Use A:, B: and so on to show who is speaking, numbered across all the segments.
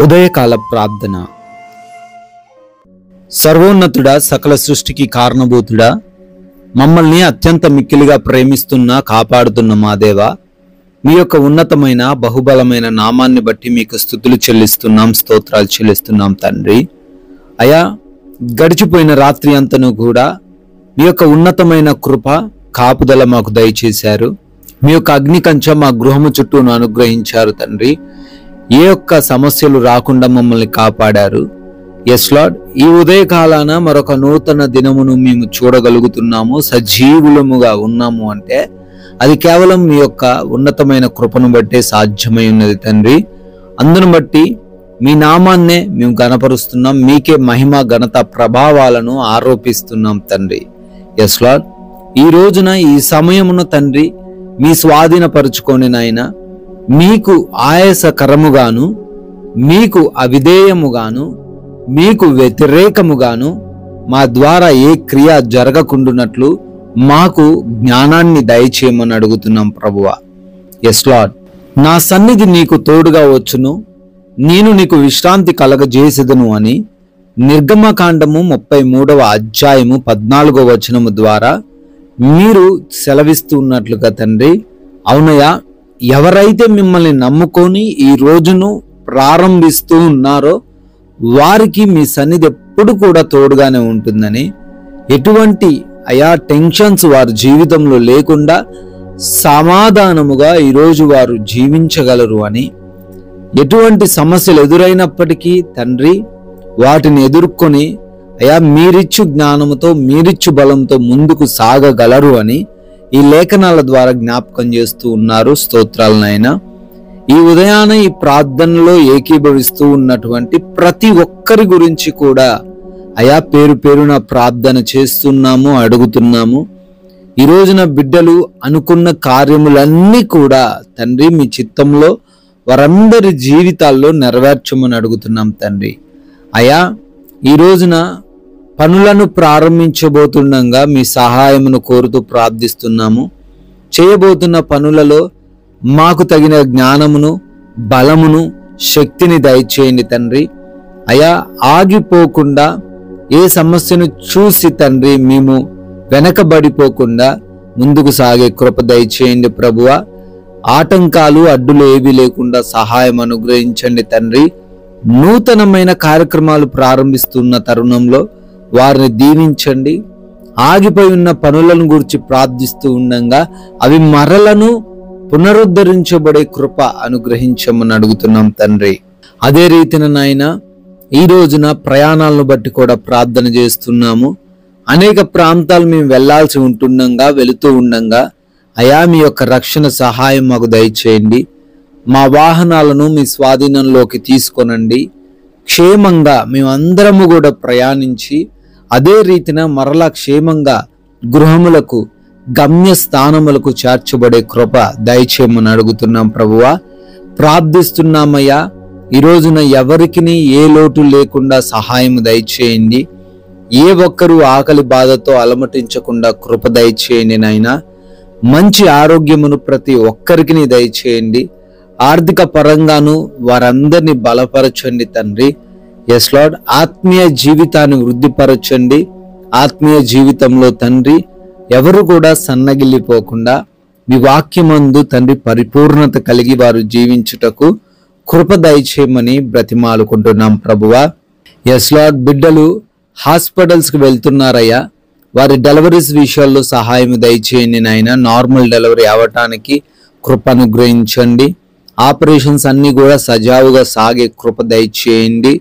A: ఉదయకాల ప్రార్థన. సర్వోన్నతుడా, సకల సృష్టికి కారణభూతుడా, మమ్మల్ని అత్యంత మిక్కిలిగా ప్రేమిస్తున్న కాపాడుతున్న మా దేవా, మీ యొక్క ఉన్నతమైన బహుబలమైన నామాన్ని బట్టి మీకు స్తుతులు చెల్లిస్తున్నాం, స్తోత్రాలు చెల్లిస్తున్నాం తండ్రి. అయా, గడిచిపోయిన రాత్రి అంతను కూడా మీ యొక్క ఉన్నతమైన కృప కాపుదల మాకు దయచేశారు. మీ యొక్క అగ్ని కంచె మా గృహము చుట్టూను అనుగ్రహించారు తండ్రి. ఏ ఒక్క సమస్యలు రాకుండా మమ్మల్ని కాపాడారు. ఎస్ లార్డ్, ఈ ఉదయకాలాన మరొక నూతన దినమును మేము చూడగలుగుతున్నాము, సజీవులముగా ఉన్నాము అంటే అది కేవలం మీ యొక్క ఉన్నతమైన కృపను బట్టే సాధ్యమై ఉన్నది తండ్రి. అందును బట్టి మీ నామాన్నే మేము గణపరుస్తున్నాం, మీకే మహిమ ఘనత ప్రభావాలను ఆరోపిస్తున్నాం తండ్రి. ఎస్ లార్డ్, ఈ రోజున ఈ సమయమున తండ్రి మీ స్వాధీనపరుచుకొని నాయన, మీకు ఆయాసకరముగాను, మీకు అవిధేయముగాను, మీకు వ్యతిరేకముగాను మా ద్వారా ఏ క్రియ జరగకుండునట్లు మాకు జ్ఞానాన్ని దయచేయమని అడుగుతున్నాం ప్రభువా. ఎస్ లార్డ్, నా సన్నిధి నీకు తోడుగా వచ్చును, నేను నీకు విశ్రాంతి కలగజేసేదను అని నిర్గమకాండము 33వ అధ్యాయము 14వ వచనము ద్వారా మీరు సెలవిస్తూ ఉన్నట్లుగా తండ్రి, అవునయ్యా, ఎవరైతే మిమ్మల్ని నమ్ముకొని ఈ రోజును ప్రారంభిస్తూ ఉన్నారో వారికి మీ సన్నిధి ఎప్పుడు కూడా తోడుగానే ఉంటుందని, ఎటువంటి టెన్షన్స్ వారి జీవితంలో లేకుండా సమాధానముగా ఈరోజు వారు జీవించగలరు అని, ఎటువంటి సమస్యలు ఎదురైనప్పటికీ తండ్రి వాటిని ఎదుర్కొని మీరిచ్చు జ్ఞానముతో, మీరిచ్చు బలంతో ముందుకు సాగగలరు అని ఈ లేఖనాల ద్వారా జ్ఞాపకం చేస్తూ ఉన్నారు. స్తోత్రాలనైనా ఈ ఉదయాన ఈ ప్రార్థనలో ఏకీభవిస్తూ ఉన్నటువంటి ప్రతి ఒక్కరి గురించి కూడా పేరు పేరున ప్రార్థన చేస్తున్నాము, అడుగుతున్నాము. ఈ రోజున బిడ్డలు అనుకున్న కార్యములన్నీ కూడా తండ్రి మీ చిత్తంలో వారందరి జీవితాల్లో నెరవేర్చమని అడుగుతున్నాం తండ్రి. ఈ రోజున పనులను ప్రారంభించబోతుండగా మీ సహాయమును కోరుతూ ప్రార్థిస్తున్నాము. చేయబోతున్న పనులలో మాకు తగిన జ్ఞానమును, బలమును, శక్తిని దయచేయండి తండ్రి. ఆగిపోకుండా ఏ సమస్యను చూసి తండ్రి మేము వెనకబడిపోకుండా ముందుకు సాగే కృప దయచేయండి ప్రభువా. ఆటంకాలు, అడ్డులు ఏవి లేకుండా సహాయం అనుగ్రహించండి తండ్రి. నూతనమైన కార్యక్రమాలు ప్రారంభిస్తున్న తరుణంలో వారిని దీవించండి. ఆగిపోయి ఉన్న పనులను గురించి ప్రార్థిస్తూ ఉండగా అవి మరలను పునరుద్ధరించబడే కృప అనుగ్రహించమని అడుగుతున్నాం తండ్రి. అదే రీతిన నాయన ఈ రోజున ప్రయాణాలను బట్టి కూడా ప్రార్థన చేస్తున్నాము. అనేక ప్రాంతాలు మేము వెళ్లాల్సి ఉంటుండగా, వెళుతూ ఉండగా మీ యొక్క రక్షణ సహాయం మాకు దయచేయండి. మా వాహనాలను మీ స్వాధీనంలోకి తీసుకొనండి. క్షేమంగా మేమందరము కూడా ప్రయాణించి అదే రీతిన మరలా క్షేమంగా గృహములకు, గమ్య స్థానములకు చేర్చబడే కృప దయచేయమని అడుగుతున్నాం ప్రభువా. ప్రార్థిస్తున్నామయ్యా, ఈ రోజున ఎవరికి ఏ లోటు లేకుండా సహాయం దయచేయండి. ఏ ఒక్కరూ ఆకలి బాధతో అలమటించకుండా కృప దయచేయండి నాయనా. మంచి ఆరోగ్యమును ప్రతి ఒక్కరికి దయచేయండి. ఆర్థిక పరంగాను వారందరినీ బలపరచండి తండ్రి. ఎస్ లార్డ్, ఆత్మీయ జీవితాన్ని వృద్ధిపరచండి. ఆత్మీయ జీవితంలో తండ్రి ఎవరు కూడా సన్నగిల్లిపోకుండా మీ వాక్యమందు తండ్రి పరిపూర్ణత కలిగి వారు జీవించుటకు కృప దయచేయమని బ్రతిమాలుకుంటున్నాం ప్రభువా. ఎస్ లార్డ్, బిడ్డలు హాస్పిటల్స్కి వెళ్తున్నారయ్యా, వారి డెలివరీస్ విషయాల్లో సహాయం దయచేయండి నాయన. నార్మల్ డెలివరీ అవ్వటానికి కృప అనుగ్రహించండి. ఆపరేషన్స్ అన్ని కూడా సజావుగా సాగే కృప దయచేయండి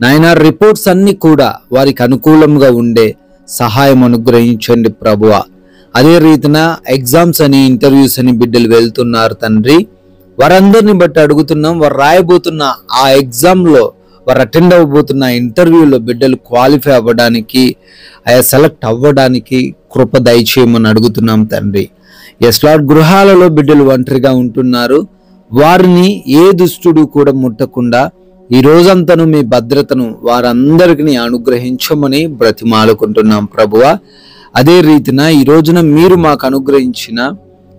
A: నాయన. రిపోర్ట్స్ అన్ని కూడా వారికి అనుకూలంగా ఉండే సహాయం అనుగ్రహించండి ప్రభువా. అదే రీతిన ఎగ్జామ్స్ అని, ఇంటర్వ్యూస్ అని బిడ్డలు వెళ్తున్నారు తండ్రి. వారందరిని బట్టి అడుగుతున్నాం, వారు రాయబోతున్న ఆ ఎగ్జామ్లో, వారు అటెండ్ అవ్వబోతున్న ఇంటర్వ్యూలో బిడ్డలు క్వాలిఫై అవ్వడానికి, సెలెక్ట్ అవ్వడానికి కృప దయచేయమని అడుగుతున్నాం తండ్రి. ఎస్ లార్డ్, గృహాలలో బిడ్డలు ఒంటరిగా ఉంటున్నారు, వారిని ఏ దుష్టుడు కూడా ముట్టకుండా ఈ రోజంతను మీ భద్రతను వారందరికీ అనుగ్రహించమని బ్రతిమాలుకుంటున్నాం ప్రభువా. అదే రీతిన ఈ రోజున మీరు మాకు అనుగ్రహించిన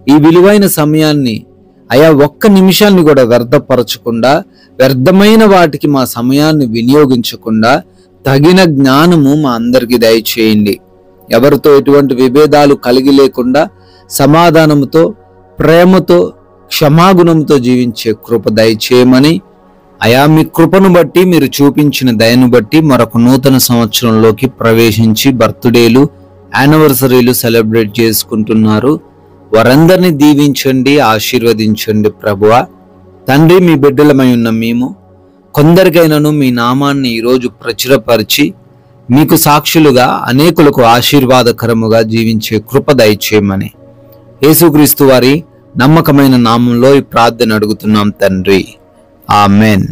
A: ఈ విలువైన సమయాన్ని అయా ఒక్క నిమిషాన్ని కూడా వ్యర్థపరచకుండా, వ్యర్థమైన వాటికి మా సమయాన్ని వినియోగించకుండా తగిన జ్ఞానము మా అందరికీ దయచేయండి. ఎవరితో ఎటువంటి విభేదాలు కలిగి లేకుండా సమాధానంతో, ప్రేమతో, క్షమాగుణంతో జీవించే కృప దయచేయమని, అయా మీ కృపను బట్టి, మీరు చూపించిన దయను బట్టి మరొక నూతన సంవత్సరంలోకి ప్రవేశించి బర్త్డేలు, యానివర్సరీలు సెలబ్రేట్ చేసుకుంటున్నారు. వారందరినీ దీవించండి, ఆశీర్వదించండి ప్రభువా. తండ్రి, మీ బిడ్డలమై ఉన్న మేము కొందరికైనాను మీ నామాన్ని ఈరోజు ప్రచురపరిచి మీకు సాక్షులుగా అనేకులకు ఆశీర్వాదకరముగా జీవించే కృప దయచేయమని యేసుక్రీస్తు వారి నమ్మకమైన నామంలో ఈ ప్రార్థన అడుగుతున్నాం తండ్రి. ఆమెన్.